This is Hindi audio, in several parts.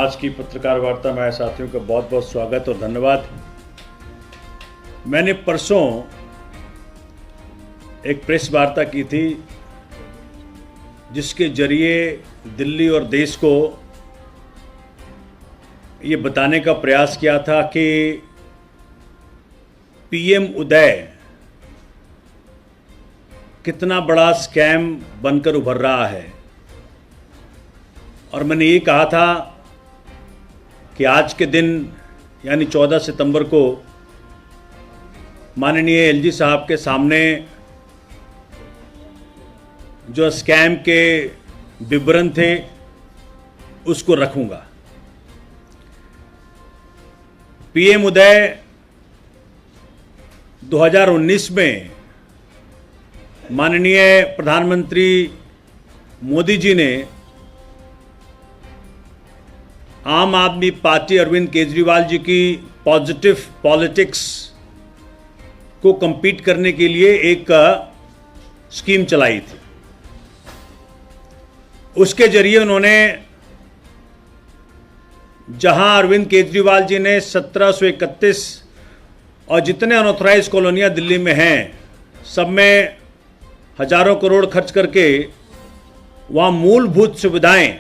आज की पत्रकार वार्ता में आए साथियों का बहुत बहुत स्वागत और धन्यवाद। मैंने परसों एक प्रेस वार्ता की थी जिसके जरिए दिल्ली और देश को ये बताने का प्रयास किया था कि पीएम उदय कितना बड़ा स्कैम बनकर उभर रहा है। और मैंने ये कहा था कि आज के दिन यानी 14 सितंबर को माननीय एलजी साहब के सामने जो स्कैम के विवरण थे उसको रखूंगा। पीएम उदय 2019 में माननीय प्रधानमंत्री मोदी जी ने आम आदमी पार्टी अरविंद केजरीवाल जी की पॉजिटिव पॉलिटिक्स को compete करने के लिए एक स्कीम चलाई थी। उसके जरिए उन्होंने जहां अरविंद केजरीवाल जी ने 1731 और जितने अनऑथराइज कॉलोनियां दिल्ली में हैं सब में हजारों करोड़ खर्च करके वहां मूलभूत सुविधाएं,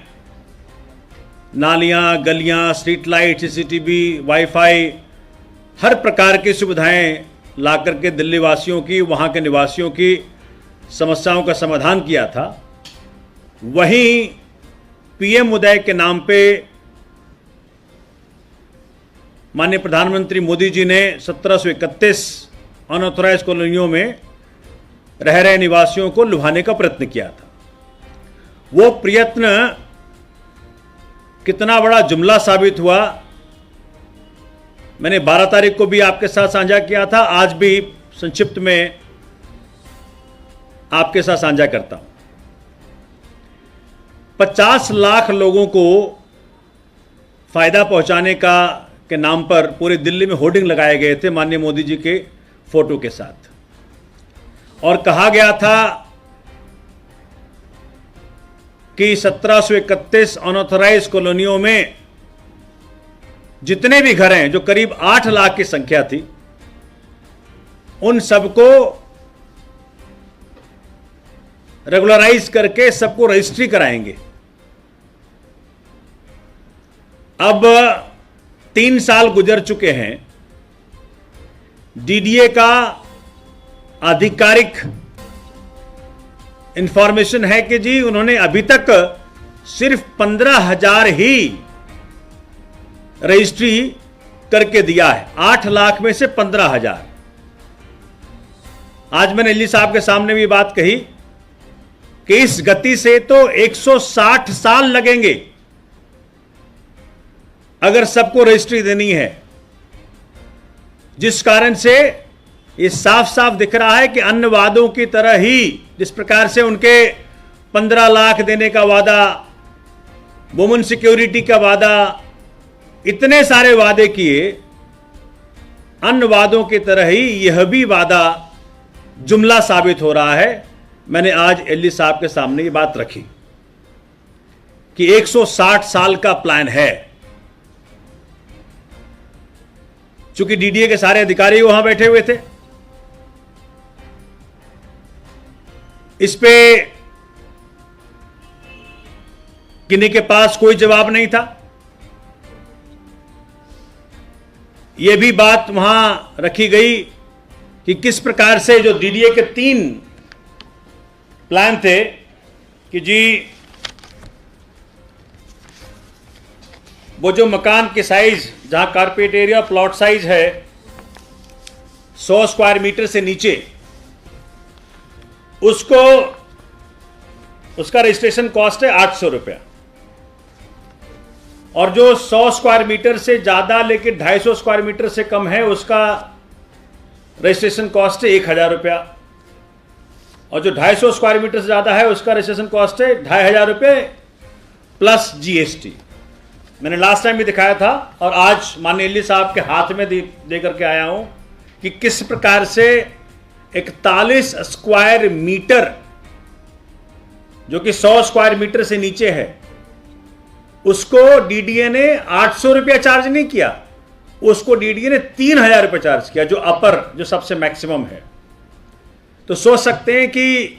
नालियां, गलियां, स्ट्रीट लाइट, सीसीटीवी, वाईफाई, हर प्रकार की सुविधाएं ला करके दिल्ली वासियों की, वहां के निवासियों की समस्याओं का समाधान किया था। वहीं पीएम उदय के नाम पे माननीय प्रधानमंत्री मोदी जी ने 1731 अनऑथराइज कॉलोनियों में रह रहे निवासियों को लुभाने का प्रयत्न किया था। वो प्रयत्न कितना बड़ा जुमला साबित हुआ, मैंने 12 तारीख को भी आपके साथ साझा किया था, आज भी संक्षिप्त में आपके साथ साझा करता हूं। 50 लाख लोगों को फायदा पहुंचाने के नाम पर पूरे दिल्ली में होर्डिंग लगाए गए थे माननीय मोदी जी के फोटो के साथ, और कहा गया था कि 1731 अनऑथराइज कॉलोनियों में जितने भी घर हैं, जो करीब 8 लाख की संख्या थी, उन सबको रेगुलराइज करके सबको रजिस्ट्री कराएंगे। अब 3 साल गुजर चुके हैं। डीडीए का आधिकारिक इंफॉर्मेशन है कि जी उन्होंने अभी तक सिर्फ 15,000 ही रजिस्ट्री करके दिया है, 8 लाख में से 15,000। आज मैंने एलजी साहब के सामने भी बात कही कि इस गति से तो 160 साल लगेंगे अगर सबको रजिस्ट्री देनी है, जिस कारण से ये साफ साफ दिख रहा है कि अन्य वादों की तरह ही जिस प्रकार से उनके 15 लाख देने का वादा, वुमेन सिक्योरिटी का वादा, इतने सारे वादे किए, अन्य वादों की तरह ही यह भी वादा जुमला साबित हो रहा है। मैंने आज एलजी साहब के सामने ये बात रखी कि 160 साल का प्लान है। चूंकि डीडीए के सारे अधिकारी वहां बैठे हुए थे, इस पे किन्हीं के पास कोई जवाब नहीं था। यह भी बात वहां रखी गई कि किस प्रकार से जो डीडीए के 3 प्लान थे कि जी वो जो मकान की साइज, जहां कारपेट एरिया प्लॉट साइज है 100 स्क्वायर मीटर से नीचे, उसका रजिस्ट्रेशन कॉस्ट है 800 रुपया, और जो 100 स्क्वायर मीटर से ज्यादा लेकिन 250 स्क्वायर मीटर से कम है उसका रजिस्ट्रेशन कॉस्ट है 1000 रुपया, और जो 250 स्क्वायर मीटर से ज्यादा है उसका रजिस्ट्रेशन कॉस्ट है 2500 रुपये प्लस जीएसटी। मैंने लास्ट टाइम भी दिखाया था और आज माननीय एलजी साहब के हाथ में दे करके आया हूं कि किस प्रकार से 41 स्क्वायर मीटर जो कि 100 स्क्वायर मीटर से नीचे है, उसको डीडीए ने 800 रुपया चार्ज नहीं किया, उसको डीडीए ने 3000 रुपया चार्ज किया, जो अपर, जो सबसे मैक्सिमम है। तो सोच सकते हैं कि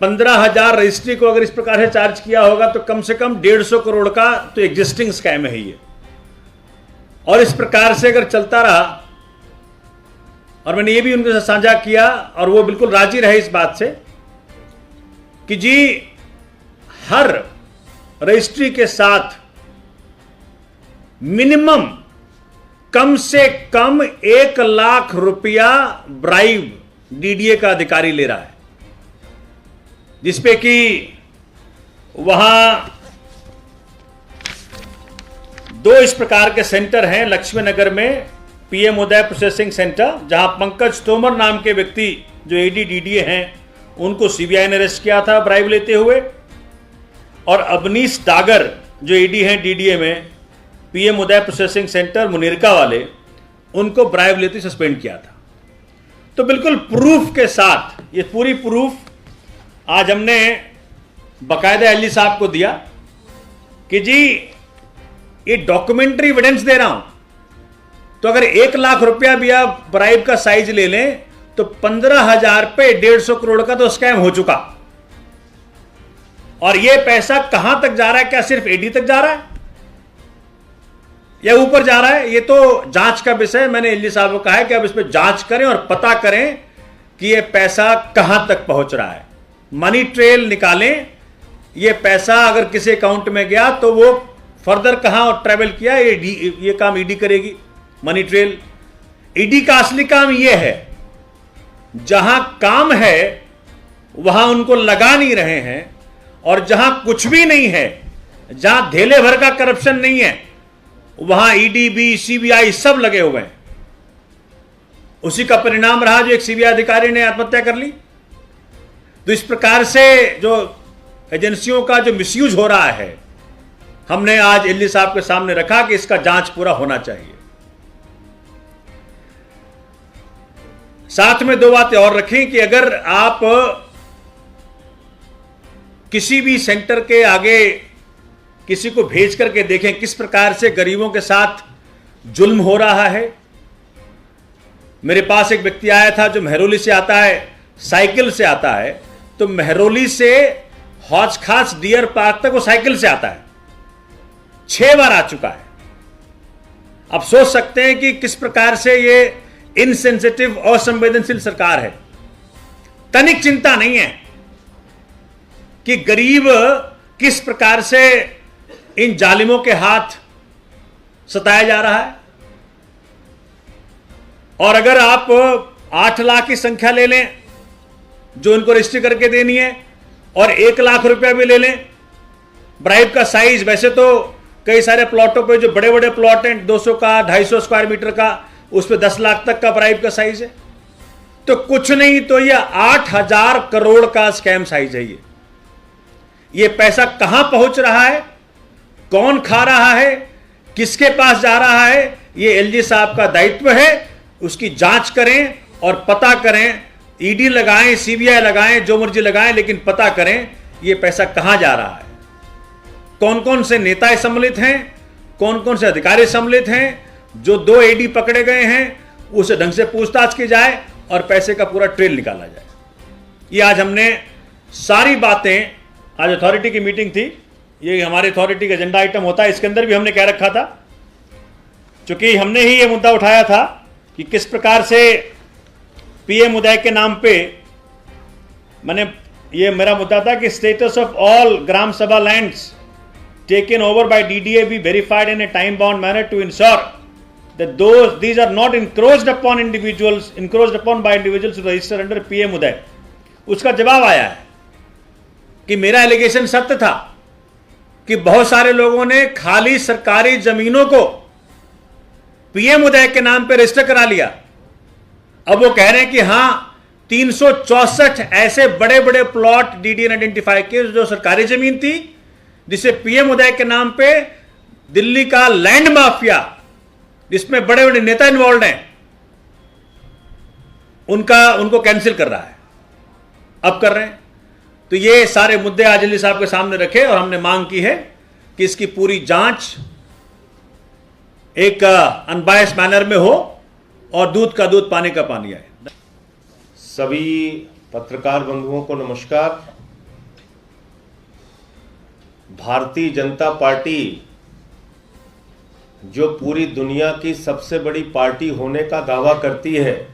15,000 रजिस्ट्री को अगर इस प्रकार से चार्ज किया होगा तो कम से कम 150 करोड़ का तो एग्जिस्टिंग स्कैम है ये। और इस प्रकार से अगर चलता रहा, और मैंने ये भी उनके साथ साझा किया और वो बिल्कुल राजी रहे इस बात से कि जी हर रजिस्ट्री के साथ मिनिमम कम से कम 1 लाख रुपया ब्राइब डीडीए का अधिकारी ले रहा है, जिसपे कि वहां 2 इस प्रकार के सेंटर हैं लक्ष्मी नगर में, पीएम उदय प्रोसेसिंग सेंटर, जहां पंकज तोमर नाम के व्यक्ति जो ईडी डीडीए हैं उनको सीबीआई ने अरेस्ट किया था ब्राइब लेते हुए, और अवनीश डागर जो ईडी हैं डीडीए में, पीएम उदय प्रोसेसिंग सेंटर मुनीरका वाले, उनको ब्राइब लेते सस्पेंड किया था। तो बिल्कुल प्रूफ के साथ, ये पूरी प्रूफ आज हमने बकायदा एलजी साहब को दिया कि जी ये डॉक्यूमेंट्री एविडेंस दे रहा हूं। तो अगर 1 लाख रुपया भी आप ब्राइब का साइज ले लें तो 15,000 पे 150 करोड़ का तो स्कैम हो चुका। और ये पैसा कहां तक जा रहा है? क्या सिर्फ ईडी तक जा रहा है या ऊपर जा रहा है? ये तो जांच का विषय। मैंने एलजी साहब को कहा है कि अब इस पर जांच करें और पता करें कि ये पैसा कहां तक पहुंच रहा है। मनी ट्रेल निकालें, ये पैसा अगर किसी अकाउंट में गया तो वो फर्दर कहां ट्रेवल किया, ये काम ईडी करेगी। मनी ट्रेल, ईडी का असली काम ये है, जहां काम है वहां उनको लगा नहीं रहे हैं, और जहां कुछ भी नहीं है, जहां धेले भर का करप्शन नहीं है, वहां ईडी, सीबीआई सब लगे हुए हैं। उसी का परिणाम रहा जो एक सीबीआई अधिकारी ने आत्महत्या कर ली। तो इस प्रकार से जो एजेंसियों का जो मिसयूज हो रहा है, हमने आज एलजी साहब के सामने रखा कि इसका जांच पूरा होना चाहिए। साथ में 2 बातें और रखें कि अगर आप किसी भी सेंटर के आगे किसी को भेज करके देखें किस प्रकार से गरीबों के साथ जुल्म हो रहा है। मेरे पास एक व्यक्ति आया था जो महरौली से आता है, साइकिल से आता है, तो महरौली से हौज खास डियर पार्क तक वो साइकिल से आता है, 6 बार आ चुका है। आप सोच सकते हैं कि किस प्रकार से ये इनसेंसिटिव और संवेदनशील सरकार है। तनिक चिंता नहीं है कि गरीब किस प्रकार से इन जालिमों के हाथ सताया जा रहा है। और अगर आप 8 लाख की संख्या ले लें जो इनको रजिस्ट्री करके देनी है, और 1 लाख रुपया भी ले लें ब्राइब का साइज, वैसे तो कई सारे प्लॉटों पे जो बड़े बड़े प्लॉट हैं 200 का 250 स्क्वायर मीटर का, उस पे 10 लाख तक का ब्राइब का साइज है। तो कुछ नहीं तो ये 8,000 करोड़ का स्कैम साइज है। ये पैसा कहां पहुंच रहा है, कौन खा रहा है, किसके पास जा रहा है, ये एलजी साहब का दायित्व है। उसकी जांच करें और पता करें, ईडी लगाएं, सीबीआई लगाएं, जो मर्जी लगाएं, लेकिन पता करें ये पैसा कहां जा रहा है, कौन कौन से नेता सम्मिलित हैं, कौन कौन से अधिकारी सम्मिलित हैं। जो 2 ईडी पकड़े गए हैं उसे ढंग से पूछताछ की जाए और पैसे का पूरा ट्रेल निकाला जाए। ये आज हमने सारी बातें, आज अथॉरिटी की मीटिंग थी, ये हमारे अथॉरिटी का एजेंडा आइटम होता है, इसके अंदर भी हमने कह रखा था, चूंकि हमने ही ये मुद्दा उठाया था कि किस प्रकार से पीएम उदय के नाम पे, मैंने ये मेरा मुद्दा था कि status of all gram sabha lands taken over by DDA be verified in a time bound manner to ensure that these are not encroached upon by individuals to register under PM उदय। उसका जवाब आया है कि मेरा एलिगेशन सत्य था कि बहुत सारे लोगों ने खाली सरकारी जमीनों को पीएम उदय के नाम पे रजिस्टर करा लिया। अब वो कह रहे हैं कि हां 364 ऐसे बड़े बड़े प्लॉट डीडी ने आइडेंटिफाई किए जो सरकारी जमीन थी, जिसे पीएम उदय के नाम पे दिल्ली का लैंड माफिया, जिसमें बड़े बड़े नेता इन्वॉल्व हैं, उनको कैंसिल कर रहा है, अब कर रहे हैं। तो ये सारे मुद्दे आज अली साहब के सामने रखे और हमने मांग की है कि इसकी पूरी जांच एक अनबायस्ड मैनर में हो और दूध का दूध पानी का पानी आए। सभी पत्रकार बंधुओं को नमस्कार। भारतीय जनता पार्टी जो पूरी दुनिया की सबसे बड़ी पार्टी होने का दावा करती है,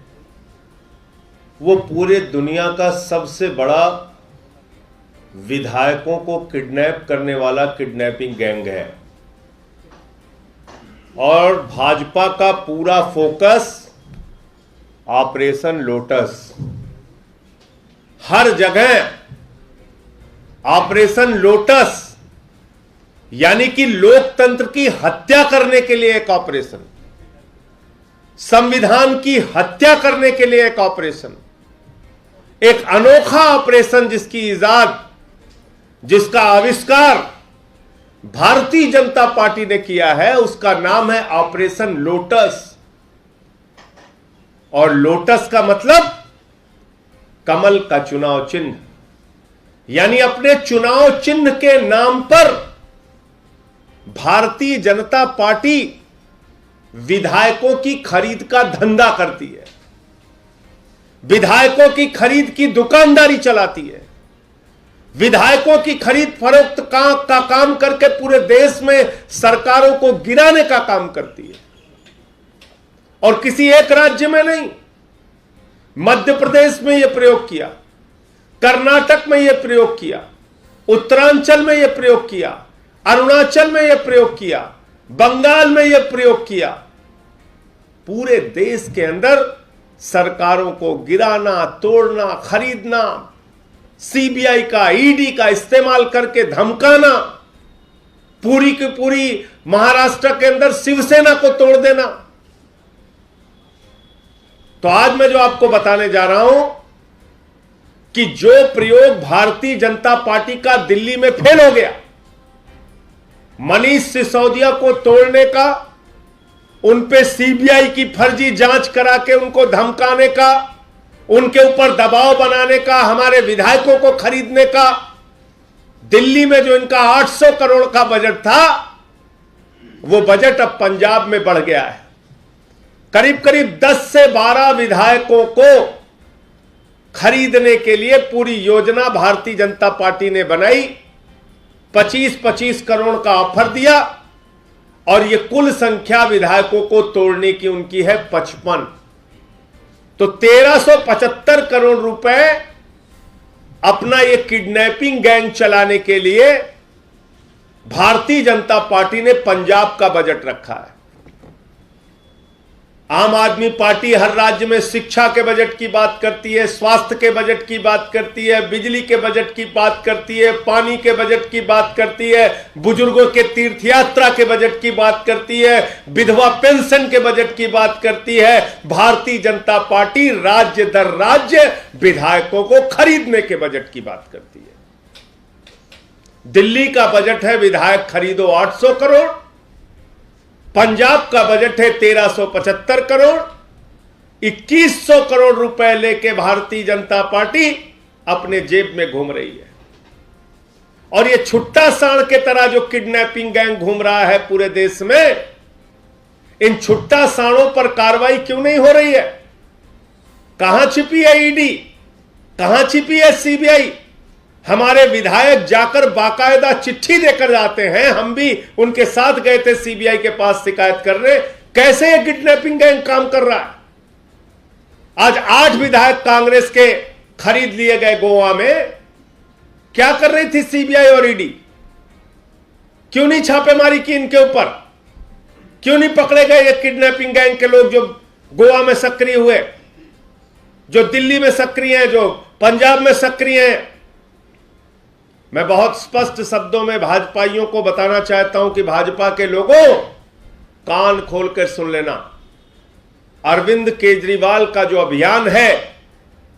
वो पूरे दुनिया का सबसे बड़ा विधायकों को किडनैप करने वाला किडनैपिंग गैंग है। और भाजपा का पूरा फोकस ऑपरेशन लोटस, हर जगह ऑपरेशन लोटस, यानी कि लोकतंत्र की हत्या करने के लिए एक ऑपरेशन, संविधान की हत्या करने के लिए एक ऑपरेशन, एक अनोखा ऑपरेशन जिसकी इजाद, जिसका आविष्कार भारतीय जनता पार्टी ने किया है, उसका नाम है ऑपरेशन लोटस। और लोटस का मतलब कमल का चुनाव चिन्ह, यानी अपने चुनाव चिन्ह के नाम पर भारतीय जनता पार्टी विधायकों की खरीद का धंधा करती है, विधायकों की खरीद की दुकानदारी चलाती है, विधायकों की खरीद फरोख्त का काम करके पूरे देश में सरकारों को गिराने का काम करती है। और किसी एक राज्य में नहीं, मध्य प्रदेश में यह प्रयोग किया, कर्नाटक में यह प्रयोग किया, उत्तरांचल में यह प्रयोग किया, अरुणाचल में यह प्रयोग किया, बंगाल में यह प्रयोग किया। पूरे देश के अंदर सरकारों को गिराना, तोड़ना, खरीदना, सीबीआई का, ईडी का इस्तेमाल करके धमकाना, पूरी की पूरी महाराष्ट्र के अंदर शिवसेना को तोड़ देना। तो आज मैं जो आपको बताने जा रहा हूं कि जो प्रयोग भारतीय जनता पार्टी का दिल्ली में फेल हो गया, मनीष सिसोदिया को तोड़ने का, उन पे सीबीआई की फर्जी जांच करा के उनको धमकाने का, उनके ऊपर दबाव बनाने का, हमारे विधायकों को खरीदने का, दिल्ली में जो इनका 800 करोड़ का बजट था, वो बजट अब पंजाब में बढ़ गया है। करीब करीब 10 से 12 विधायकों को खरीदने के लिए पूरी योजना भारतीय जनता पार्टी ने बनाई। 25-25 करोड़ का ऑफर दिया और ये कुल संख्या विधायकों को तोड़ने की उनकी है 55। तो 1375 करोड़ रुपए अपना ये किडनैपिंग गैंग चलाने के लिए भारतीय जनता पार्टी ने पंजाब का बजट रखा है। आम आदमी पार्टी हर राज्य में शिक्षा के बजट की बात करती है, स्वास्थ्य के बजट की बात करती है, बिजली के बजट की बात करती है, पानी के बजट की बात करती है, बुजुर्गों के तीर्थ यात्रा के बजट की बात करती है, विधवा पेंशन के बजट की बात करती है। भारतीय जनता पार्टी राज्य दर राज्य विधायकों को खरीदने के बजट की बात करती है। दिल्ली का बजट है विधायक खरीदो 800 करोड़, पंजाब का बजट है 1375 करोड़। 2100 करोड़ रुपए लेके भारतीय जनता पार्टी अपने जेब में घूम रही है। और ये छुट्टा सांड के तरह जो किडनैपिंग गैंग घूम रहा है पूरे देश में, इन छुट्टा सांडों पर कार्रवाई क्यों नहीं हो रही है? कहां छिपी है ईडी, कहां छिपी है सीबीआई? हमारे विधायक जाकर बाकायदा चिट्ठी देकर जाते हैं, हम भी उनके साथ गए थे सीबीआई के पास शिकायत करने। कैसे ये किडनैपिंग गैंग काम कर रहा है? आज 8 विधायक कांग्रेस के खरीद लिए गए गोवा में। क्या कर रही थी सीबीआई और ईडी? क्यों नहीं छापेमारी की इनके ऊपर? क्यों नहीं पकड़े गए ये किडनैपिंग गैंग के लोग जो गोवा में सक्रिय हुए, जो दिल्ली में सक्रिय हैं, जो पंजाब में सक्रिय हैं? मैं बहुत स्पष्ट शब्दों में भाजपाइयों को बताना चाहता हूं कि भाजपा के लोगों, कान खोलकर सुन लेना। अरविंद केजरीवाल का जो अभियान है,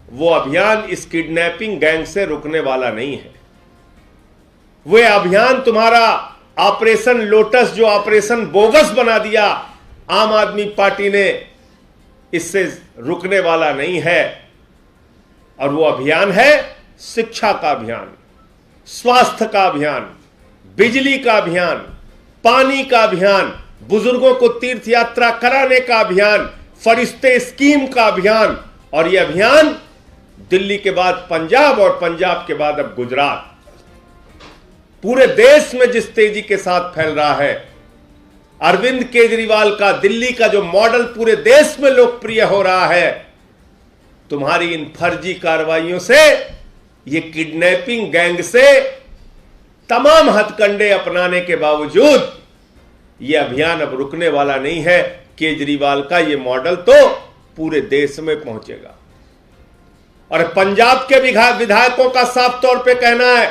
वो अभियान इस किडनैपिंग गैंग से रुकने वाला नहीं है। वो अभियान तुम्हारा ऑपरेशन लोटस, जो ऑपरेशन बोगस बना दिया आम आदमी पार्टी ने, इससे रुकने वाला नहीं है। और वो अभियान है शिक्षा का अभियान, स्वास्थ्य का अभियान, बिजली का अभियान, पानी का अभियान, बुजुर्गों को तीर्थ यात्रा कराने का अभियान, फरिश्ते स्कीम का अभियान, और यह अभियान दिल्ली के बाद पंजाब और पंजाब के बाद अब गुजरात, पूरे देश में जिस तेजी के साथ फैल रहा है, अरविंद केजरीवाल का दिल्ली का जो मॉडल पूरे देश में लोकप्रिय हो रहा है, तुम्हारी इन फर्जी कार्रवाइयों से, ये किडनैपिंग गैंग से तमाम हथकंडे अपनाने के बावजूद यह अभियान अब रुकने वाला नहीं है। केजरीवाल का यह मॉडल तो पूरे देश में पहुंचेगा। और पंजाब के विधायकों का साफ तौर पे कहना है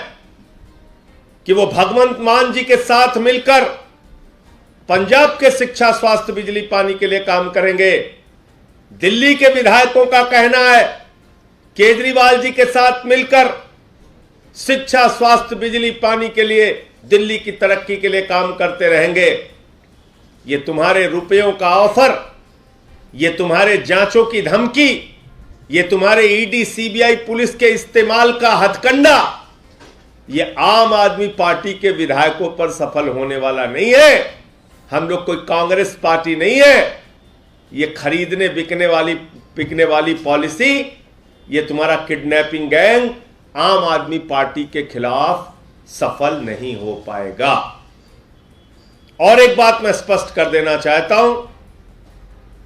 कि वो भगवंत मान जी के साथ मिलकर पंजाब के शिक्षा, स्वास्थ्य, बिजली, पानी के लिए काम करेंगे। दिल्ली के विधायकों का कहना है केजरीवाल जी के साथ मिलकर शिक्षा, स्वास्थ्य, बिजली, पानी के लिए, दिल्ली की तरक्की के लिए काम करते रहेंगे। ये तुम्हारे रुपयों का ऑफर, ये तुम्हारे जांचों की धमकी, ये तुम्हारे ईडी, सीबीआई, पुलिस के इस्तेमाल का हथकंडा, ये आम आदमी पार्टी के विधायकों पर सफल होने वाला नहीं है। हम लोग कोई कांग्रेस पार्टी नहीं है। ये खरीदने बिकने वाली पॉलिसी, ये तुम्हारा किडनैपिंग गैंग आम आदमी पार्टी के खिलाफ सफल नहीं हो पाएगा। और एक बात मैं स्पष्ट कर देना चाहता हूं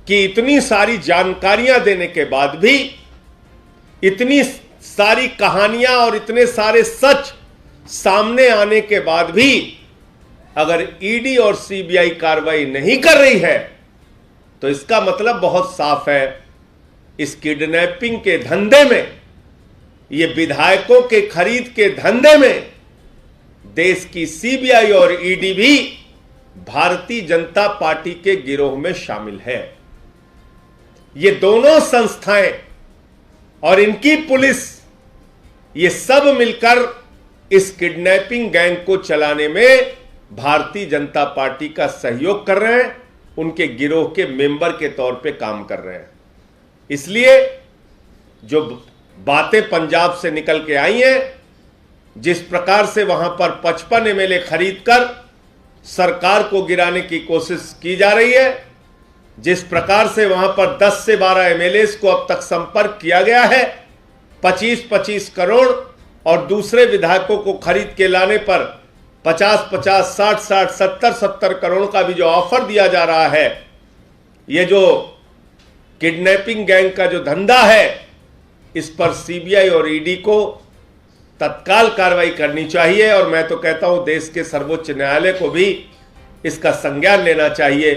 कि इतनी सारी जानकारियां देने के बाद भी, इतनी सारी कहानियां और इतने सारे सच सामने आने के बाद भी अगर ईडी और सीबीआई कार्रवाई नहीं कर रही है, तो इसका मतलब बहुत साफ है, इस किडनैपिंग के धंधे में, ये विधायकों के खरीद के धंधे में देश की सीबीआई और ईडी भी भारतीय जनता पार्टी के गिरोह में शामिल है। ये दोनों संस्थाएं और इनकी पुलिस, ये सब मिलकर इस किडनैपिंग गैंग को चलाने में भारतीय जनता पार्टी का सहयोग कर रहे हैं, उनके गिरोह के मेंबर के तौर पे काम कर रहे हैं। इसलिए जो बातें पंजाब से निकल के आई हैं, जिस प्रकार से वहां पर 55 एमएलए खरीदकर सरकार को गिराने की कोशिश की जा रही है, जिस प्रकार से वहां पर 10 से 12 एमएलए को अब तक संपर्क किया गया है, 25-25 करोड़ और दूसरे विधायकों को खरीद के लाने पर 50-50, 60-60, 70-70 करोड़ का भी जो ऑफर दिया जा रहा है, ये जो किडनैपिंग गैंग का जो धंधा है, इस पर सीबीआई और ईडी को तत्काल कार्रवाई करनी चाहिए। और मैं तो कहता हूं देश के सर्वोच्च न्यायालय को भी इसका संज्ञान लेना चाहिए,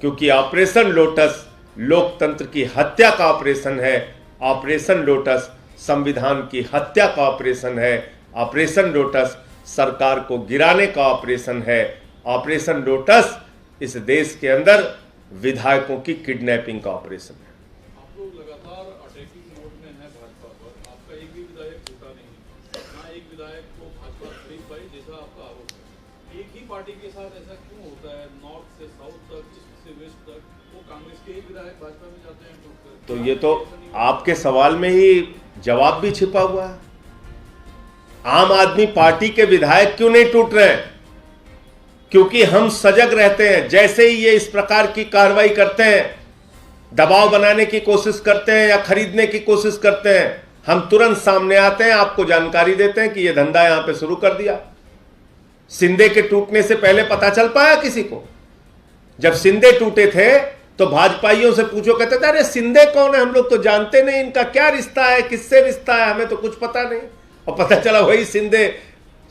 क्योंकि ऑपरेशन लोटस लोकतंत्र की हत्या का ऑपरेशन है। ऑपरेशन लोटस संविधान की हत्या का ऑपरेशन है। ऑपरेशन लोटस सरकार को गिराने का ऑपरेशन है। ऑपरेशन लोटस इस देश के अंदर विधायकों की किडनैपिंग का ऑपरेशन है। आप लोग लगातार अटैकिंग मोड में हैं भाजपा पर। आपका एक भी विधायक छूटा नहीं, ना एक विधायक को भाजपा खरीद पाई, जैसा आपका आरोप है। एक ही पार्टी के साथ ऐसा क्यों होता है? नॉर्थ से साउथ तक, ईस्ट से वेस्ट तक, वो कांग्रेस के ही विधायक भाजपा में जाते हैं टूटकर। तो ये तो आपके सवाल में ही जवाब भी छिपा हुआ है। आम आदमी पार्टी के विधायक क्यों नहीं टूट रहे हैं? क्योंकि हम सजग रहते हैं। जैसे ही ये इस प्रकार की कार्रवाई करते हैं, दबाव बनाने की कोशिश करते हैं या खरीदने की कोशिश करते हैं, हम तुरंत सामने आते हैं, आपको जानकारी देते हैं कि ये धंधा यहां पे शुरू कर दिया। शिंदे के टूटने से पहले पता चल पाया किसी को? जब शिंदे टूटे थे तो भाजपाइयों से पूछो, कहते थे अरे शिंदे कौन है, हम लोग तो जानते नहीं, इनका क्या रिश्ता है, किससे रिश्ता है, हमें तो कुछ पता नहीं। और पता चला वही शिंदे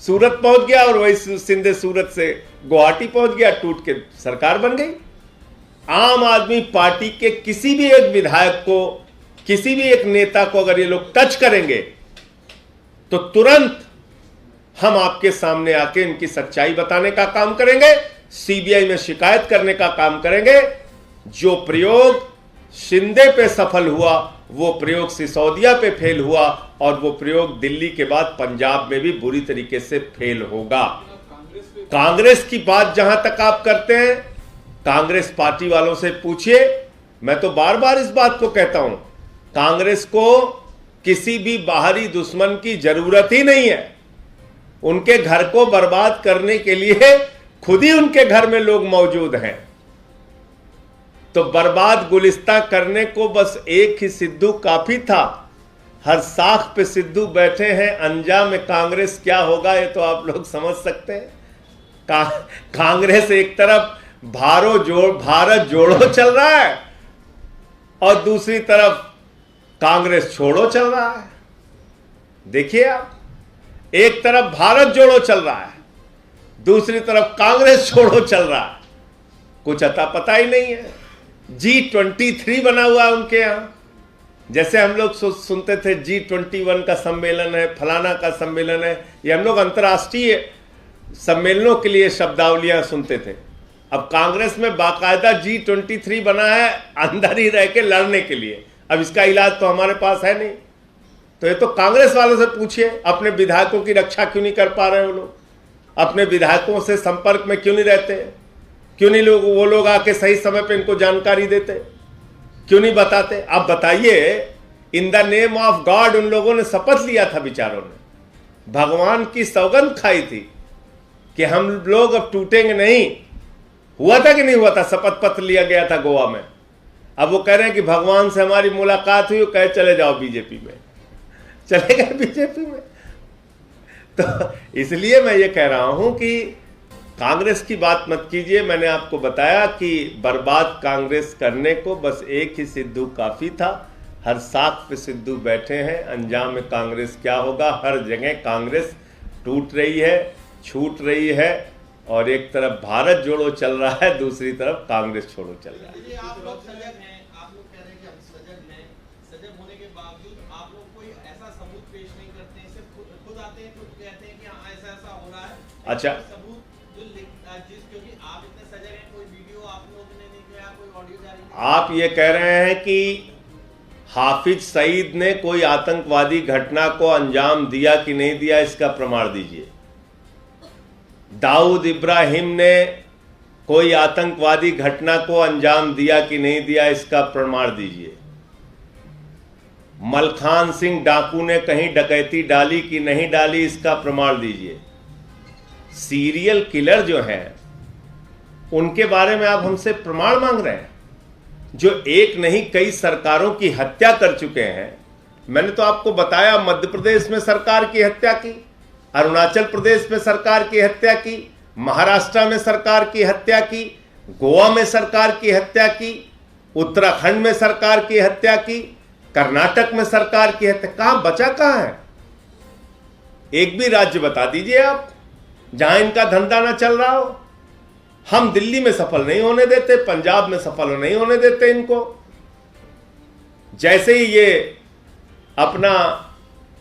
सूरत पहुंच गया और वही शिंदे सूरत से गुवाहाटी पहुंच गया, टूट के सरकार बन गई। आम आदमी पार्टी के किसी भी एक विधायक को, किसी भी एक नेता को अगर ये लोग टच करेंगे तो तुरंत हम आपके सामने आके इनकी सच्चाई बताने का काम करेंगे, सीबीआई में शिकायत करने का काम करेंगे। जो प्रयोग शिंदे पे सफल हुआ, वो प्रयोग सिसोदिया पे फेल हुआ, और वो प्रयोग दिल्ली के बाद पंजाब में भी बुरी तरीके से फेल होगा। कांग्रेस की बात जहां तक आप करते हैं, कांग्रेस पार्टी वालों से पूछिए। मैं तो बार बार इस बात को कहता हूं, कांग्रेस को किसी भी बाहरी दुश्मन की जरूरत ही नहीं है। उनके घर को बर्बाद करने के लिए खुद ही उनके घर में लोग मौजूद हैं। तो बर्बाद गुलिस्तां करने को बस एक ही सिद्धू काफी था। हर साख पे सिद्धू बैठे हैं, अंजाम कांग्रेस क्या होगा ये तो आप लोग समझ सकते हैं। कांग्रेस एक तरफ भारत जोड़ो चल रहा है और दूसरी तरफ कांग्रेस छोड़ो चल रहा है। देखिए आप, एक तरफ भारत जोड़ो चल रहा है, दूसरी तरफ कांग्रेस छोड़ो चल रहा है। कुछ अता पता ही नहीं है। G23 बना हुआ है उनके यहां। जैसे हम लोग सुनते थे G21 का सम्मेलन है, फलाना का सम्मेलन है, ये हम लोग अंतर्राष्ट्रीय सम्मेलनों के लिए शब्दावलियां सुनते थे। अब कांग्रेस में बाकायदा G23 बना है अंदर ही रह के लड़ने के लिए। अब इसका इलाज तो हमारे पास है नहीं। तो ये तो कांग्रेस वालों से पूछिए, अपने विधायकों की रक्षा क्यों नहीं कर पा रहे वो लोग? अपने विधायकों से संपर्क में क्यों नहीं रहते? क्यों नहीं वो लोग आके सही समय पे इनको जानकारी देते? क्यों नहीं बताते? आप बताइए। In the name of God उन लोगों ने शपथ लिया था, बेचारों ने भगवान की सौगंध खाई थी कि हम लोग अब टूटेंगे नहीं। हुआ था कि नहीं हुआ था? शपथ पत्र लिया गया था गोवा में। अब वो कह रहे हैं कि भगवान से हमारी मुलाकात हुई, कहे चले जाओ बीजेपी में। चले गए बीजेपी में। तो इसलिए मैं ये कह रहा हूं कि कांग्रेस की बात मत कीजिए। मैंने आपको बताया कि बर्बाद कांग्रेस करने को बस एक ही सिद्धू काफी था। हर साख पे सिद्धू बैठे हैं, अंजाम में कांग्रेस क्या होगा? हर जगह कांग्रेस टूट रही है, छूट रही है, और एक तरफ भारत जोड़ो चल रहा है, दूसरी तरफ कांग्रेस छोड़ो चल रहा है। आप लोग सजग हैं, आप लोग कह रहे हैं कि हम सजग हैं। सजग होने के बावजूद आप लोग कोई ऐसा सबूत पेश नहीं करते हैं, सिर्फ खुद आते हैं, खुद कहते हैं कि हाँ ऐसा हो रहा है। अच्छा, सबूत जो क्योंकि आप इतने सजग हैं, कोई वीडियो आप लोगों ने नहीं किया, कोई ऑडियो जारी नहीं। आप ये कह रहे हैं कि हाफिज सईद ने कोई आतंकवादी घटना को अंजाम दिया कि नहीं दिया, इसका प्रमाण दीजिए। दाऊद इब्राहिम ने कोई आतंकवादी घटना को अंजाम दिया कि नहीं दिया, इसका प्रमाण दीजिए। मलखान सिंह डाकू ने कहीं डकैती डाली कि नहीं डाली, इसका प्रमाण दीजिए। सीरियल किलर जो हैं उनके बारे में आप हमसे प्रमाण मांग रहे हैं, जो एक नहीं कई सरकारों की हत्या कर चुके हैं। मैंने तो आपको बताया, मध्य प्रदेश में सरकार की हत्या की, अरुणाचल प्रदेश में सरकार की हत्या की, महाराष्ट्र में सरकार की हत्या की, गोवा में सरकार की हत्या की, उत्तराखंड में सरकार की हत्या की, कर्नाटक में सरकार की हत्या। कहां बचा कहां है? एक भी राज्य बता दीजिए आप जहां इनका धंधा ना चल रहा हो। हम दिल्ली में सफल नहीं होने देते, पंजाब में सफल नहीं होने देते इनको। जैसे ही ये अपना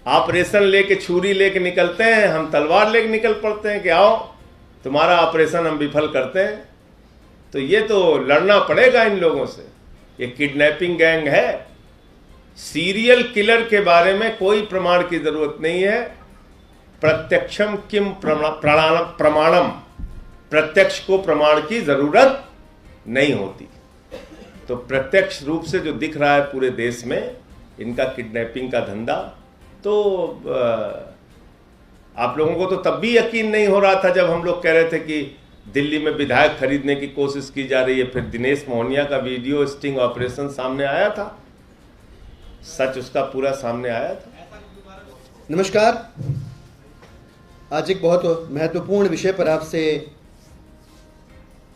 ऑपरेशन लेके, छुरी लेके निकलते हैं, हम तलवार लेके निकल पड़ते हैं कि आओ तुम्हारा ऑपरेशन हम विफल करते हैं। तो ये तो लड़ना पड़ेगा इन लोगों से। ये किडनैपिंग गैंग है। सीरियल किलर के बारे में कोई प्रमाण की जरूरत नहीं है। प्रत्यक्षम किम प्रमाणम, प्रत्यक्ष को प्रमाण की जरूरत नहीं होती। तो प्रत्यक्ष रूप से जो दिख रहा है पूरे देश में इनका किडनैपिंग का धंधा, तो आप लोगों को तो तब भी यकीन नहीं हो रहा था जब हम लोग कह रहे थे कि दिल्ली में विधायक खरीदने की कोशिश की जा रही है। फिर दिनेश मोहनिया का वीडियो स्टिंग ऑपरेशन सामने आया था, सच उसका पूरा सामने आया था। नमस्कार। आज एक बहुत महत्वपूर्ण विषय पर आपसे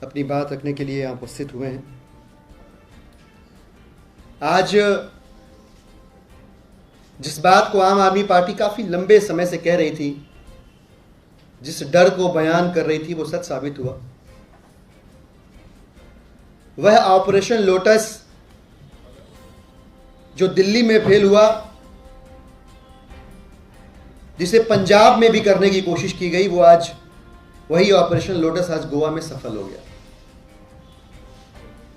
अपनी बात रखने के लिए यहाँ उपस्थित हुए हैं। आज जिस बात को आम आदमी पार्टी काफी लंबे समय से कह रही थी, जिस डर को बयान कर रही थी, वो सच साबित हुआ। वह ऑपरेशन लोटस जो दिल्ली में फेल हुआ, जिसे पंजाब में भी करने की कोशिश की गई, वो आज वही ऑपरेशन लोटस आज गोवा में सफल हो गया।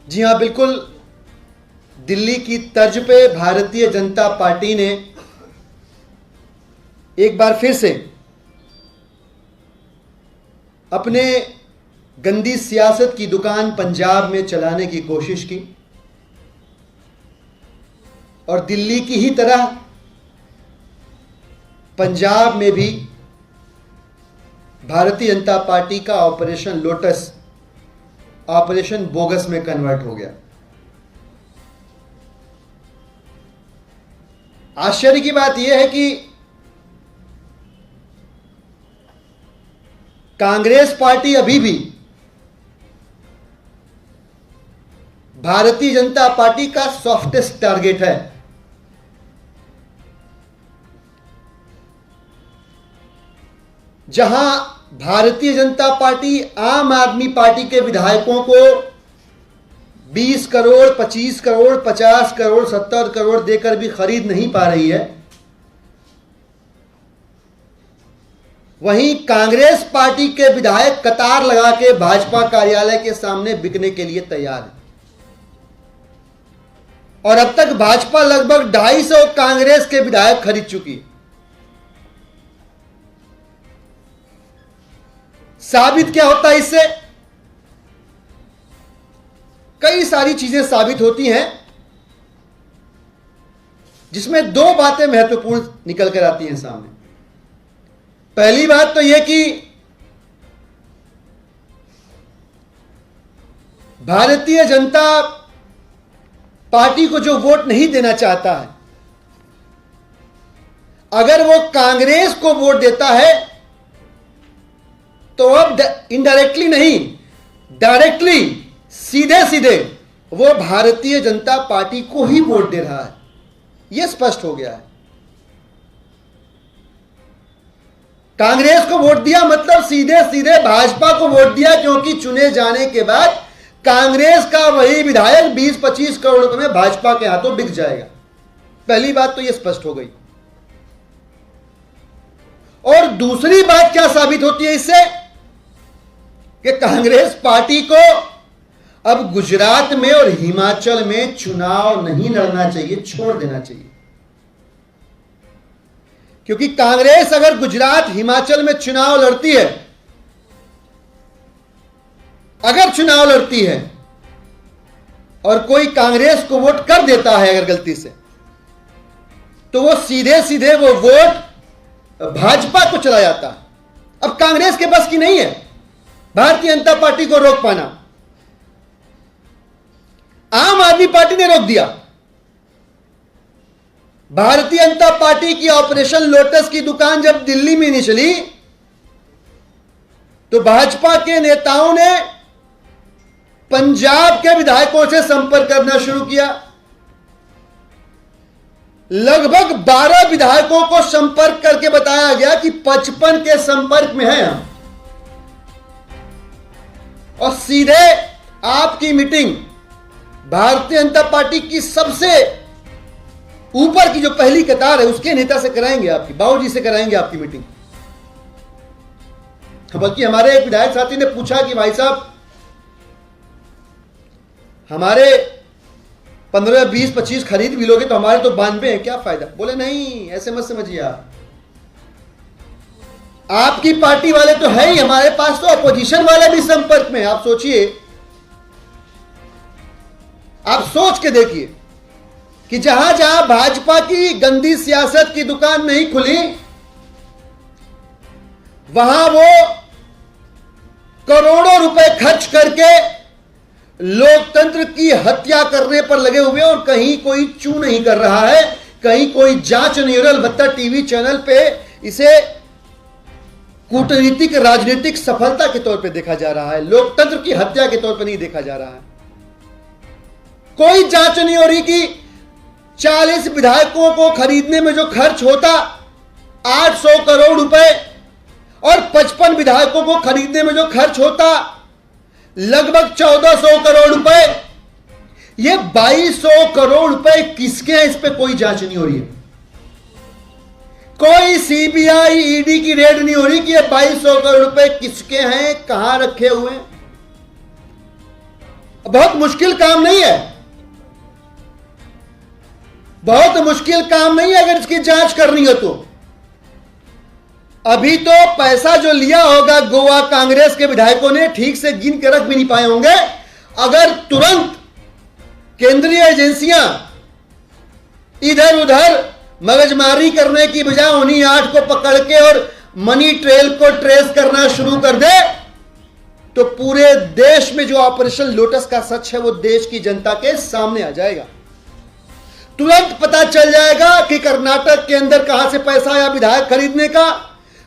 जी हां, बिल्कुल दिल्ली की तर्ज पे भारतीय जनता पार्टी ने एक बार फिर से अपने गंदी सियासत की दुकान पंजाब में चलाने की कोशिश की और दिल्ली की ही तरह पंजाब में भी भारतीय जनता पार्टी का ऑपरेशन लोटस ऑपरेशन बोगस में कन्वर्ट हो गया। आश्चर्य की बात यह है कि कांग्रेस पार्टी अभी भी भारतीय जनता पार्टी का सॉफ्टेस्ट टारगेट है। जहां भारतीय जनता पार्टी आम आदमी पार्टी के विधायकों को 20 करोड़, 25 करोड़, 50 करोड़, 70 करोड़ देकर भी खरीद नहीं पा रही है, वहीं कांग्रेस पार्टी के विधायक कतार लगा के भाजपा कार्यालय के सामने बिकने के लिए तैयार है। और अब तक भाजपा लगभग 250 कांग्रेस के विधायक खरीद चुकी है। साबित क्या होता है इससे? कई सारी चीजें साबित होती हैं, जिसमें दो बातें महत्वपूर्ण निकल कर आती हैं सामने। पहली बात तो यह कि भारतीय जनता पार्टी को जो वोट नहीं देना चाहता है, अगर वो कांग्रेस को वोट देता है तो अब इनडायरेक्टली नहीं, डायरेक्टली, सीधे सीधे वो भारतीय जनता पार्टी को ही वोट दे रहा है। यह स्पष्ट हो गया है। कांग्रेस को वोट दिया मतलब सीधे सीधे भाजपा को वोट दिया, क्योंकि चुने जाने के बाद कांग्रेस का वही विधायक 20-25 करोड़ रुपए में भाजपा के हाथों बिक जाएगा। पहली बात तो यह स्पष्ट हो गई। और दूसरी बात क्या साबित होती है इससे? कि कांग्रेस पार्टी को अब गुजरात में और हिमाचल में चुनाव नहीं लड़ना चाहिए, छोड़ देना चाहिए। क्योंकि कांग्रेस अगर गुजरात, हिमाचल में चुनाव लड़ती है, अगर चुनाव लड़ती है और कोई कांग्रेस को वोट कर देता है अगर गलती से, तो वो सीधे सीधे वो वोट भाजपा को चला जाता है। अब कांग्रेस के बस की नहीं है भारतीय जनता पार्टी को रोक पाना। आम आदमी पार्टी ने रोक दिया। भारतीय जनता पार्टी की ऑपरेशन लोटस की दुकान जब दिल्ली में नहीं चली, तो भाजपा के नेताओं ने पंजाब के विधायकों से संपर्क करना शुरू किया। लगभग 12 विधायकों को संपर्क करके बताया गया कि 55 के संपर्क में हैं हम, और सीधे आपकी मीटिंग भारतीय जनता पार्टी की सबसे ऊपर की जो पहली कतार है उसके नेता से कराएंगे, आपकी बाबूजी से कराएंगे आपकी मीटिंग। बल्कि हमारे एक विधायक साथी ने पूछा कि भाई साहब, हमारे 15, 20, 25 खरीद भी लोगे तो हमारे तो 92 है, क्या फायदा? बोले नहीं, ऐसे मत समझिए आप। आपकी पार्टी वाले तो है ही, हमारे पास तो अपोजिशन वाले भी संपर्क में। आप सोचिए, आप सोच के देखिए कि जहां जहां भाजपा की गंदी सियासत की दुकान नहीं खुली, वहां वो करोड़ों रुपए खर्च करके लोकतंत्र की हत्या करने पर लगे हुए, और कहीं कोई चू नहीं कर रहा है, कहीं कोई जांच नहीं हो रही। अलबत्ता टीवी चैनल पे इसे कूटनीतिक राजनीतिक सफलता के तौर पे देखा जा रहा है, लोकतंत्र की हत्या के तौर पे नहीं देखा जा रहा है। कोई जांच नहीं हो रही कि 40 विधायकों को खरीदने में जो खर्च होता 800 करोड़ रुपए, और 55 विधायकों को खरीदने में जो खर्च होता लगभग 1400 करोड़ रुपए, ये 2200 करोड़ रुपए किसके हैं, इस पे कोई जांच नहीं हो रही है। कोई सीबीआई, ईडी की रेड नहीं हो रही कि ये 2200 करोड़ रुपए किसके हैं, कहां रखे हुए हैं। बहुत मुश्किल काम नहीं है, बहुत मुश्किल काम नहीं है अगर इसकी जांच करनी हो तो। अभी तो पैसा जो लिया होगा गोवा कांग्रेस के विधायकों ने ठीक से गिन के रख भी नहीं पाए होंगे। अगर तुरंत केंद्रीय एजेंसियां इधर उधर मगजमारी करने की बजाय उन्हीं 8 को पकड़ के और मनी ट्रेल को ट्रेस करना शुरू कर दे, तो पूरे देश में जो ऑपरेशन लोटस का सच है वो देश की जनता के सामने आ जाएगा। तुरंत पता चल जाएगा कि कर्नाटक के अंदर कहां से पैसा आया विधायक खरीदने का,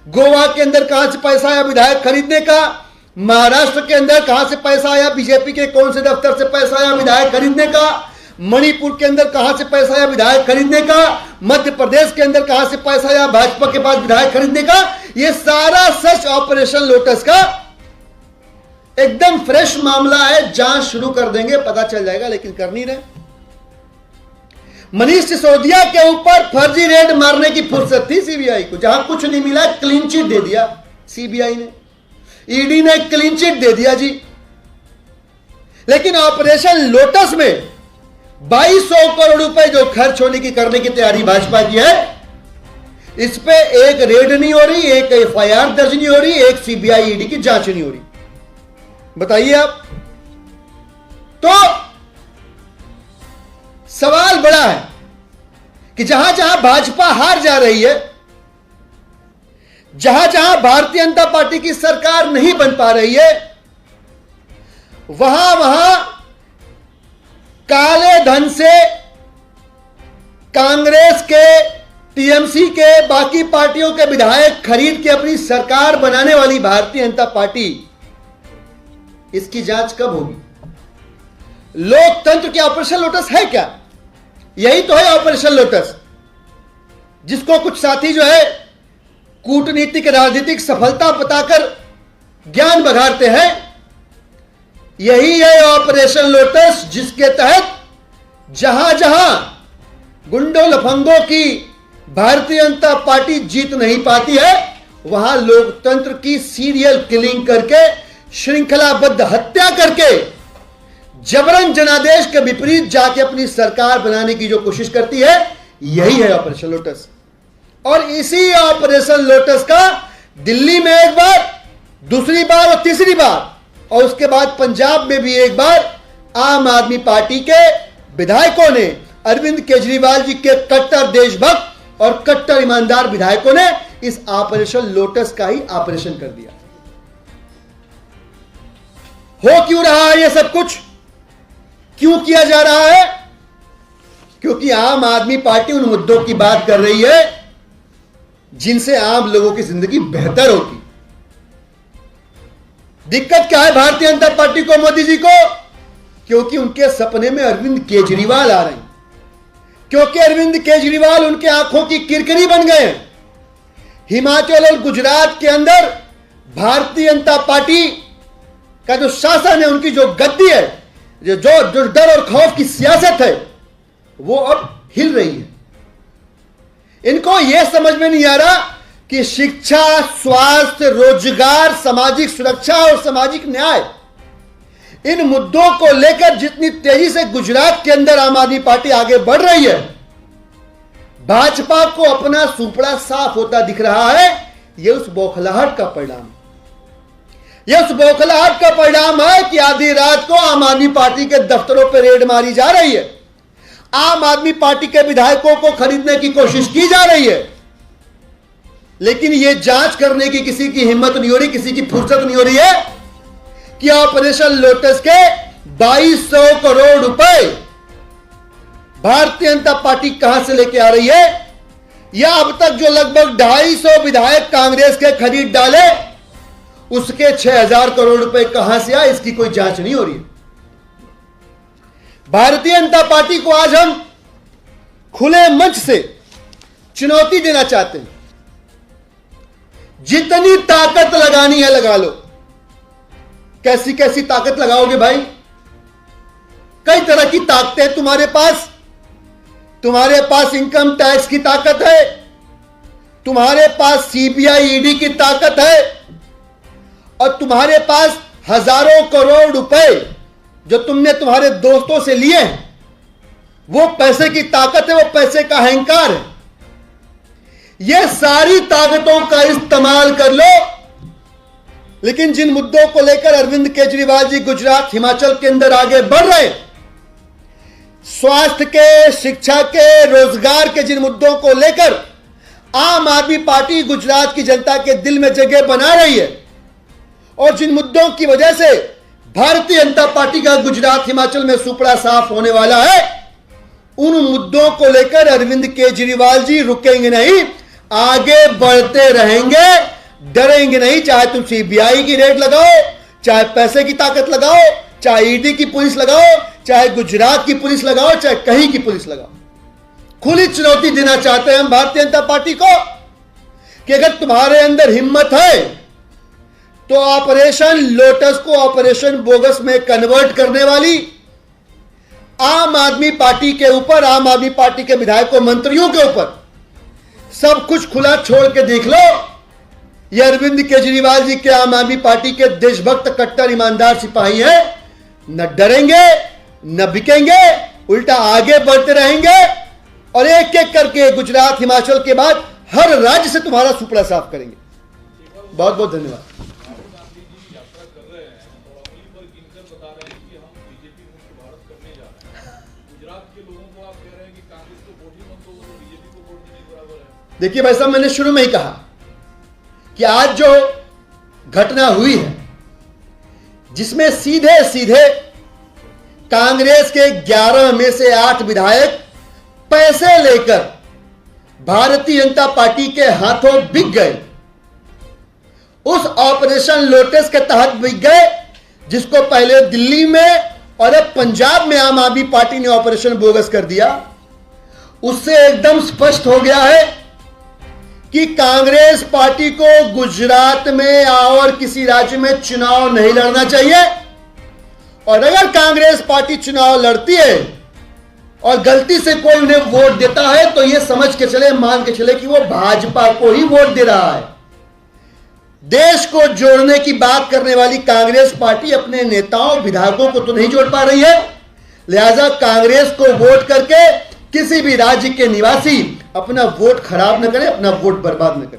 गोवा के अंदर कहां से पैसा आया विधायक खरीदने का, महाराष्ट्र के अंदर कहां से पैसा आया, बीजेपी के कौन से दफ्तर से पैसा आया विधायक खरीदने का, मणिपुर के अंदर कहां से पैसा आया विधायक खरीदने का, मध्य प्रदेश के अंदर कहां से पैसा आया भाजपा के पास विधायक खरीदने का। यह सारा सच ऑपरेशन लोटस का एकदम फ्रेश मामला है। जांच शुरू कर देंगे, पता चल जाएगा, लेकिन कर नहीं रहे। मनीष सिसोदिया के ऊपर फर्जी रेड मारने की फुर्सत थी सीबीआई को, जहां कुछ नहीं मिला क्लीन चिट दे दिया सीबीआई ने, ईडी ने क्लीन चिट दे दिया जी। लेकिन ऑपरेशन लोटस में 2200 करोड़ रुपए जो खर्च होने की करने की तैयारी भाजपा की है, इस पे एक रेड नहीं हो रही, एक एफआईआर दर्ज नहीं हो रही, एक सीबीआई ईडी की जांच नहीं हो रही। बताइए आप। तो सवाल बड़ा है कि जहां जहां भाजपा हार जा रही है, जहां जहां भारतीय जनता पार्टी की सरकार नहीं बन पा रही है, वहां वहां काले धन से कांग्रेस के, टीएमसी के, बाकी पार्टियों के विधायक खरीद के अपनी सरकार बनाने वाली भारतीय जनता पार्टी, इसकी जांच कब होगी? लोकतंत्र की ऑपरेशन लोटस है क्या? यही तो है ऑपरेशन लोटस, जिसको कुछ साथी जो है कूटनीतिक राजनीतिक सफलता बताकर ज्ञान बघारते हैं। यही है ऑपरेशन लोटस, जिसके तहत जहां जहां गुंडों लफंगों की भारतीय जनता पार्टी जीत नहीं पाती है, वहां लोकतंत्र की सीरियल किलिंग करके, श्रृंखलाबद्ध हत्या करके, जबरन जनादेश के विपरीत जाके अपनी सरकार बनाने की जो कोशिश करती है, यही है ऑपरेशन लोटस। और इसी ऑपरेशन लोटस का दिल्ली में एक बार, दूसरी बार और तीसरी बार, और उसके बाद पंजाब में भी एक बार आम आदमी पार्टी के विधायकों ने, अरविंद केजरीवाल जी के कट्टर देशभक्त और कट्टर ईमानदार विधायकों ने इस ऑपरेशन लोटस का ही ऑपरेशन कर दिया। हो क्यों रहा है यह सब कुछ? क्यों किया जा रहा है? क्योंकि आम आदमी पार्टी उन मुद्दों की बात कर रही है जिनसे आम लोगों की जिंदगी बेहतर होती। दिक्कत क्या है भारतीय जनता पार्टी को, मोदी जी को? क्योंकि उनके सपने में अरविंद केजरीवाल आ रहे हैं, क्योंकि अरविंद केजरीवाल उनके आंखों की किरकिरी बन गए हैं। हिमाचल और गुजरात के अंदर भारतीय जनता पार्टी का जो शासन है, उनकी जो गद्दी है, जो डर और खौफ की सियासत है, वो अब हिल रही है। इनको यह समझ में नहीं आ रहा कि शिक्षा, स्वास्थ्य, रोजगार, सामाजिक सुरक्षा और सामाजिक न्याय, इन मुद्दों को लेकर जितनी तेजी से गुजरात के अंदर आम आदमी पार्टी आगे बढ़ रही है, भाजपा को अपना सुपड़ा साफ होता दिख रहा है। यह उस बौखलाहट का परिणाम, यह उस बौखलाहट का परिणाम है कि आधी रात को आम आदमी पार्टी के दफ्तरों पर रेड मारी जा रही है, आम आदमी पार्टी के विधायकों को खरीदने की कोशिश की जा रही है, लेकिन यह जांच करने की किसी की हिम्मत नहीं हो रही, किसी की फुर्सत नहीं हो रही है कि ऑपरेशन लोटस के 2200 करोड़ रुपए भारतीय जनता पार्टी कहां से लेके आ रही है, या अब तक जो लगभग 250 विधायक कांग्रेस के खरीद डाले, उसके 6000 करोड़ रुपए कहां से आए, इसकी कोई जांच नहीं हो रही है। भारतीय जनता पार्टी को आज हम खुले मंच से चुनौती देना चाहते हैं, जितनी ताकत लगानी है लगा लो। कैसी कैसी ताकत लगाओगे भाई? कई तरह की ताकतें तुम्हारे पास। तुम्हारे पास इनकम टैक्स की ताकत है, तुम्हारे पास सीबीआई ईडी की ताकत है, और तुम्हारे पास हजारों करोड़ रुपए जो तुमने तुम्हारे दोस्तों से लिए हैं, वो पैसे की ताकत है, वो पैसे का अहंकार है। ये सारी ताकतों का इस्तेमाल कर लो, लेकिन जिन मुद्दों को लेकर अरविंद केजरीवाल जी गुजरात, हिमाचल के अंदर आगे बढ़ रहे हैं, स्वास्थ्य के, शिक्षा के, रोजगार के जिन मुद्दों को लेकर आम आदमी पार्टी गुजरात की जनता के दिल में जगह बना रही है और जिन मुद्दों की वजह से भारतीय जनता पार्टी का गुजरात हिमाचल में सुपड़ा साफ होने वाला है, उन मुद्दों को लेकर अरविंद केजरीवाल जी रुकेंगे नहीं, आगे बढ़ते रहेंगे, डरेंगे नहीं। चाहे तुम सीबीआई की रेड लगाओ, चाहे पैसे की ताकत लगाओ, चाहे ईडी की पुलिस लगाओ, चाहे गुजरात की पुलिस लगाओ, चाहे कहीं की पुलिस लगाओ। खुली चुनौती देना चाहते हैं हम भारतीय जनता पार्टी को कि अगर तुम्हारे अंदर हिम्मत है तो ऑपरेशन लोटस को ऑपरेशन बोगस में कन्वर्ट करने वाली आम आदमी पार्टी के ऊपर, आम आदमी पार्टी के विधायकों, मंत्रियों के ऊपर सब कुछ खुला छोड़ के देख लो। ये अरविंद केजरीवाल जी के आम आदमी पार्टी के देशभक्त, कट्टर, ईमानदार सिपाही हैं, न डरेंगे न बिकेंगे, उल्टा आगे बढ़ते रहेंगे और एक एक करके गुजरात, हिमाचल के बाद हर राज्य से तुम्हारा सुपड़ा साफ करेंगे। बहुत बहुत धन्यवाद। राहुल गांधी जी यात्रा कर रहे हैं और अपनी पर गिनकर बता रहे हैं कि हम बीजेपी मुक्त भारत करने जा रहे हैं। गुजरात के लोगों को आप कह रहे हैं कि कांग्रेस को वोट ही मत दो, तो बीजेपी को वोट देने के बराबर है। देखिए भाई साहब, मैंने शुरू में ही कहा कि आज जो घटना हुई है जिसमें सीधे सीधे कांग्रेस के 11 में से 8 विधायक पैसे लेकर भारतीय जनता पार्टी के हाथों बिक गए, उस ऑपरेशन लोटस के तहत बिक गए, जिसको पहले दिल्ली में और अब पंजाब में आम आदमी पार्टी ने ऑपरेशन बोगस कर दिया। उससे एकदम स्पष्ट हो गया है कि कांग्रेस पार्टी को गुजरात में और किसी राज्य में चुनाव नहीं लड़ना चाहिए और अगर कांग्रेस पार्टी चुनाव लड़ती है और गलती से कोई उन्हें वोट देता है तो यह समझ के चले, मान के चले कि वो भाजपा को ही वोट दे रहा है। देश को जोड़ने की बात करने वाली कांग्रेस पार्टी अपने नेताओं, विधायकों को तो नहीं जोड़ पा रही है, लिहाजा कांग्रेस को वोट करके किसी भी राज्य के निवासी अपना वोट खराब न करे, अपना वोट बर्बाद न करे।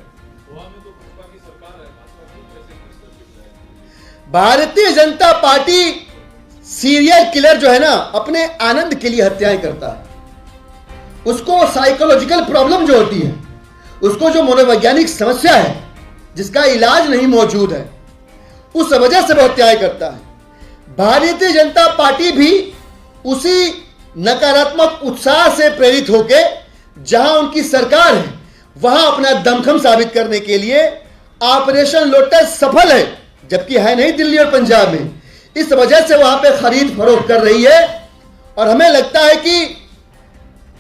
गोवा में तो भाजपा की सरकार है, भाजपा की कैसे किस तरह Bharatiya Janata party serial killer जो है ना, अपने आनंद के लिए हत्याएं करता है। उसको साइकोलॉजिकल प्रॉब्लम जो होती है, उसको जो मनोवैज्ञानिक समस्या है जिसका इलाज नहीं मौजूद है, उस वजह से वो हत्याएं करता है। भारतीय जनता पार्टी भी उसी नकारात्मक उत्साह से प्रेरित होकर जहां उनकी सरकार है वहां अपना दमखम साबित करने के लिए ऑपरेशन लोटस सफल है, जबकि है नहीं दिल्ली और पंजाब में। इस वजह से वहां पे खरीद फरोख्त कर रही है और हमें लगता है कि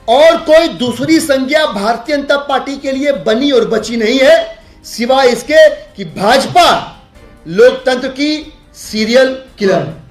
और कोई दूसरी संज्ञा भारतीय जनता पार्टी के लिए बनी और बची नहीं है सिवाय इसके कि भाजपा लोकतंत्र की सीरियल किलर है।